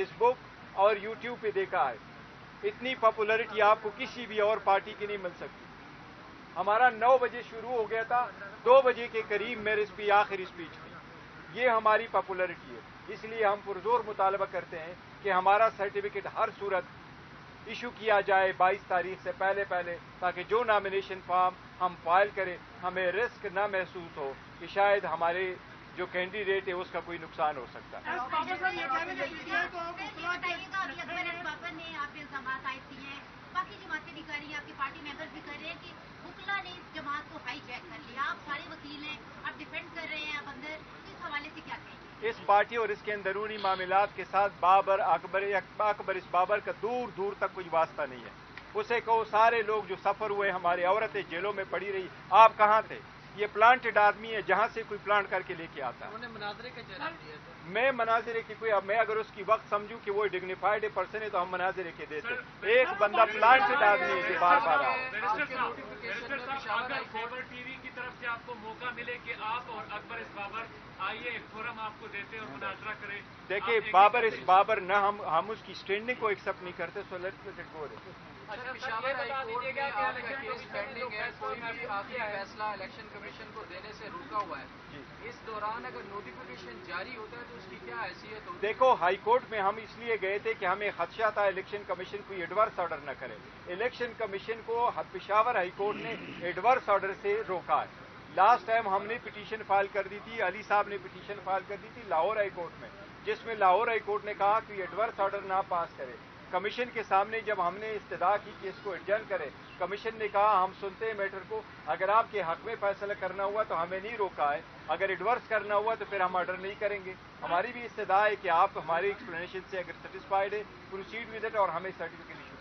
Face book और YouTube पे देखा है, इतनी पॉपुलैरिटी आपको किसी भी और पार्टी की नहीं मिल सकती। हमारा 9 बजे शुरू हो गया था, 2 बजे के करीब मेरी आखिरी स्पीच थी। ये हमारी पॉपुलैरिटी है। इसलिए हम पुरजोर मुतालबा करते हैं कि हमारा सर्टिफिकेट हर सूरत इशू किया जाए 22 तारीख से पहले ताकि जो नॉमिनेशन फॉर्म हम फाइल करें हमें रिस्क न महसूस हो कि शायद हमारे जो कैंडिडेट है उसका कोई नुकसान हो सकता है। बाकी जमातें भी कर रही हैं, आपकी पार्टी मेंबर्स भी कर रहे हैं कि बुकला ने इस जमात को हाईजैक कर लिया। आप सारे वकील हैं, आप डिफेंड कर रहे हैं, आप अंदर इस हवाले से क्या कहेंगे? इस पार्टी और इसके अंदरूनी मामलात के साथ बाबर अकबर इस बाबर का दूर दूर तक कोई वास्ता नहीं है। उसे कहो सारे लोग जो सफर हुए, हमारी औरतें जेलों में पड़ी रही, आप कहाँ थे? ये प्लांटेड आदमी है, जहां से कोई प्लांट करके लेके आता है। मनाजरे के जवाब दिए थे। मैं मनाजरे की कोई, अब मैं अगर उसकी वक्त समझूं कि वो डिग्निफाइड पर्सन है तो हम मनाजरे के देते। एक बंदा प्लांटेड आदमी है जो बार बार खैबर टीवी की तरफ से आपको मौका मिले कि आप और अकबर इस बाबर आइए, एक फोरम आपको देते और मुनाजरा करें। देखिए बाबर इस बाबर न हम उसकी स्टैंडिंग को एक्सेप्ट नहीं करते। So let's let it go. Peshawar high court में आपका केस पेंडिंग है, कोई भी आखिरी फैसला इलेक्शन कमीशन को देने से रुका हुआ है। इस दौरान अगर नोटिफिकेशन जारी होता है तो उसकी क्या हैसियत होगी? देखो हाई कोर्ट में हम इसलिए गए थे कि हमें खदशा था इलेक्शन कमीशन कोई एडवर्स ऑर्डर न करे। इलेक्शन कमीशन को पेशावर हाई कोर्ट ने एडवर्स ऑर्डर से रोका है। लास्ट टाइम हमने पिटीशन फाइल कर दी थी, अली साहब ने पिटीशन फाइल कर दी थी लाहौर हाई कोर्ट में, जिसमें लाहौर हाई कोर्ट ने कहा कि एडवर्स ऑर्डर ना पास करे। कमीशन के सामने जब हमने इस्तदा की कि इसको एडजर्न करे, कमीशन ने कहा हम सुनते हैं मैटर को, अगर आपके हक में फैसला करना हुआ तो हमें नहीं रोका है, अगर एडवर्स करना हुआ तो फिर हम ऑर्डर नहीं करेंगे। हमारी भी इस्तदा है कि आप हमारी एक्सप्लेनेशन से अगर सेटिस्फाइड है प्रोसीड विद इट और हमें सर्टिफिकेट इशू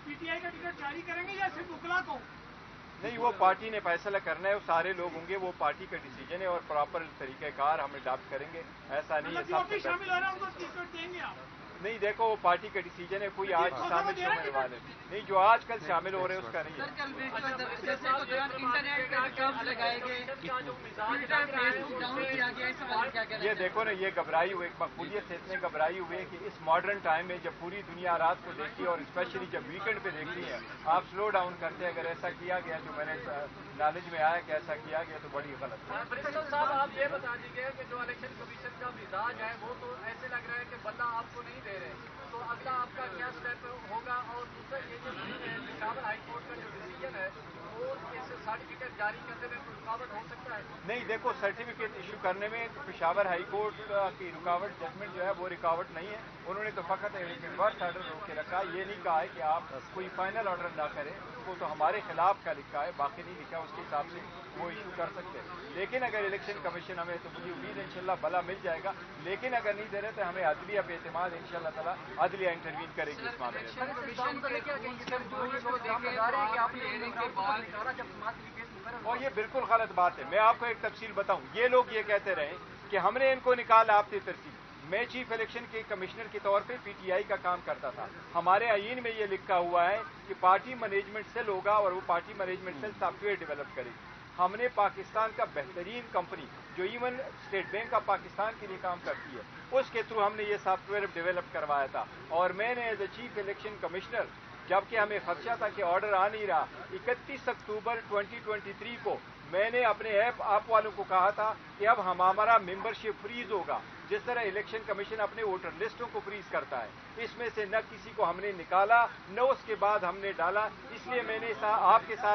पीटीआई का टिकट जारी करेंगे या सिर्फ बुकला को? नहीं, वो पार्टी ने फैसला करना है, वो सारे लोग होंगे, वो पार्टी का डिसीजन है और प्रॉपर तरीक़ेकार हम अडॉप्ट करेंगे। ऐसा नहीं है जो शामिल हो रहा है उनको टिकट देंगे आप? नहीं, देखो वो पार्टी का डिसीजन है, कोई आज शामिल होने वाले नहीं, जो आजकल शामिल हो रहे हैं उसका नहीं है। ये देखो ना, ये घबराई हुई मकबूलियत से इतने घबराई हुए कि इस मॉडर्न टाइम में जब पूरी दुनिया रात को देखती है और स्पेशली जब वीकेंड पे देखती है, आप स्लो डाउन करते हैं। अगर ऐसा किया गया जो मैंने नॉलेज में आया कि ऐसा किया गया तो बड़ी गलत है। साहब आप ये बता दीजिए कि जो इलेक्शन कमीशन का मिजाज है वो तो ऐसे लग रहा है कि बल्ला आपको नहीं दे रहे, तो अगला आपका क्या स्टेप होगा? और दूसरा ये जो पेशावर हाई कोर्ट का जो डिसीजन है वो इस सर्टिफिकेट जारी करने में रुकावट हो सकता है? नहीं, देखो सर्टिफिकेट इशू करने में पेशावर हाई कोर्ट की रुकावट जजमेंट जो है वो रुकावट नहीं है। उन्होंने तो फकत एडवर्स ऑर्डर रोक के रखा, ये नहीं कहा है कि आप कोई फाइनल ऑर्डर ना करें, वो तो हमारे खिलाफ का लिखा है, बाकी नहीं लिखा, उसके हिसाब से वो इशू कर सकते हैं। लेकिन अगर इलेक्शन कमीशन हमें, तो मुझे उम्मीद है इंशाल्लाह भला मिल जाएगा, लेकिन अगर नहीं दे रहे तो हमें अदलिया पे एतमाद है, इंशाल्लाह ताला अदलिया इंटरवीन करेगी इस मामले में। और ये बिल्कुल गलत बात है। मैं आपको एक तफसील बताऊं, ये लोग ये कहते रहे कि हमने इनको निकाला आपकी तरसील। मैं चीफ इलेक्शन के कमिश्नर के तौर पे पीटीआई का काम करता था। हमारे आईन में ये लिखा हुआ है कि पार्टी मैनेजमेंट सेल होगा और वो party management cell software develop करेगी। हमने पाकिस्तान का बेहतरीन कंपनी जो even State Bank of Pakistan के लिए काम करती है, उसके थ्रू हमने ये सॉफ्टवेयर डेवलप करवाया था। और मैंने as a chief election commissioner, जबकि हमें खदशा था कि ऑर्डर आ नहीं रहा, 31 अक्टूबर 2023 को मैंने अपने ऐप वालों को कहा था कि अब हमारा मेंबरशिप फ्रीज होगा, जिस तरह इलेक्शन कमीशन अपने वोटर लिस्टों को फ्रीज करता है। इसमें से न किसी को हमने निकाला न उसके बाद हमने डाला। इसलिए मैंने आपके साथ